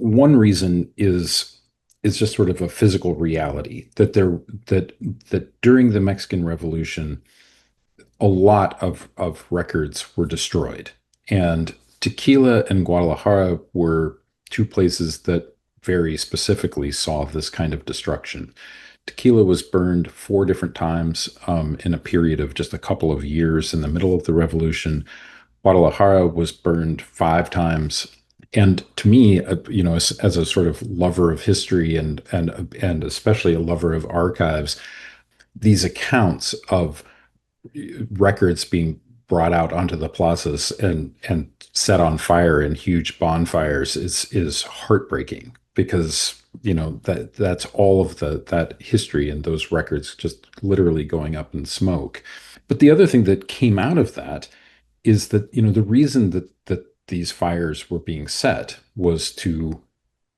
one reason is just sort of a physical reality that during the Mexican Revolution, a lot of records were destroyed. And Tequila and Guadalajara were two places that very specifically saw this kind of destruction. Tequila was burned four different times in a period of just a couple of years in the middle of the revolution. Guadalajara was burned five times. And to me, as a sort of lover of history and especially a lover of archives, these accounts of records being brought out onto the plazas and set on fire in huge bonfires is heartbreaking because that's all of that history and those records just literally going up in smoke. But the other thing that came out of that is that the reason that these fires were being set was to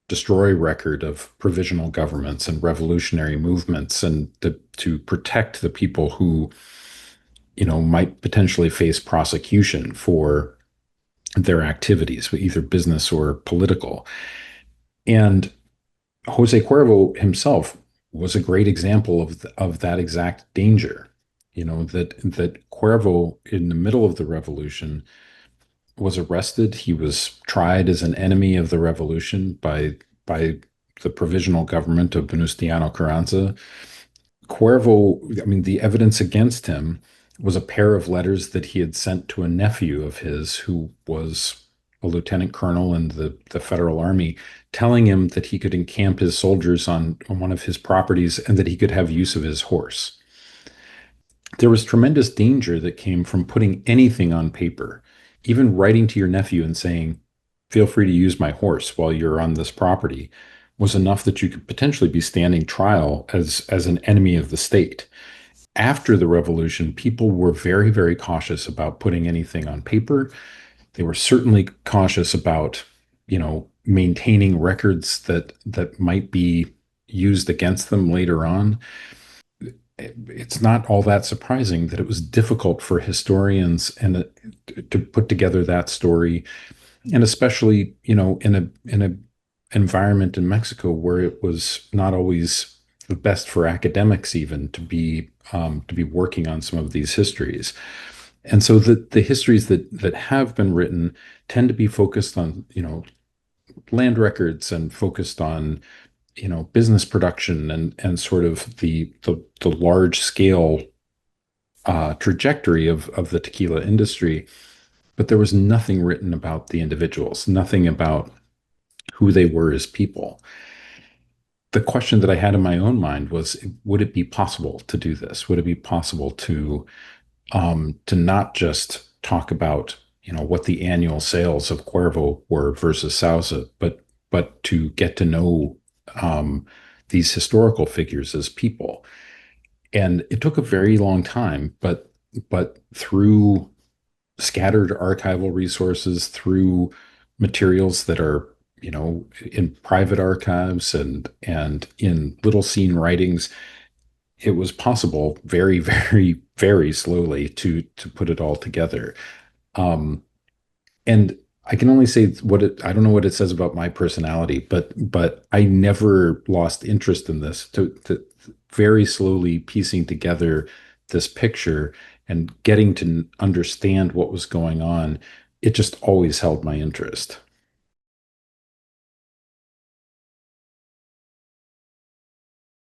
destroy record of provisional governments and revolutionary movements and to protect the people who might potentially face prosecution for their activities, either business or political. And Jose Cuervo himself was a great example of that exact danger. That Cuervo, in the middle of the revolution, was arrested. He was tried as an enemy of the revolution by the provisional government of Venustiano Carranza. Cuervo, I mean, the evidence against him was a pair of letters that he had sent to a nephew of his who was a lieutenant colonel in the Federal Army, telling him that he could encamp his soldiers on one of his properties and that he could have use of his horse. There was tremendous danger that came from putting anything on paper, even writing to your nephew and saying, feel free to use my horse while you're on this property, was enough that you could potentially be standing trial as an enemy of the state. After the revolution, people were very, very cautious about putting anything on paper. They were certainly cautious about, maintaining records that might be used against them later on. It's not all that surprising that it was difficult for historians to put together that story, and especially, in a environment in Mexico where it was not always the best for academics even to be working on some of these histories. And so the histories that have been written tend to be focused on, land records and focused on, business production and sort of the large scale trajectory of the tequila industry. But there was nothing written about the individuals, nothing about who they were as people. The question that I had in my own mind was, would it be possible to do this? Would it be possible to not just talk about, what the annual sales of Cuervo were versus Sousa, but to get to know these historical figures as people? And it took a very long time, but through scattered archival resources, through materials that are, in private archives and in little seen writings, it was possible very, very, very slowly to put it all together. Um, and I can only say I don't know what it says about my personality, but I never lost interest in this to very slowly piecing together this picture and getting to understand what was going on. It just always held my interest.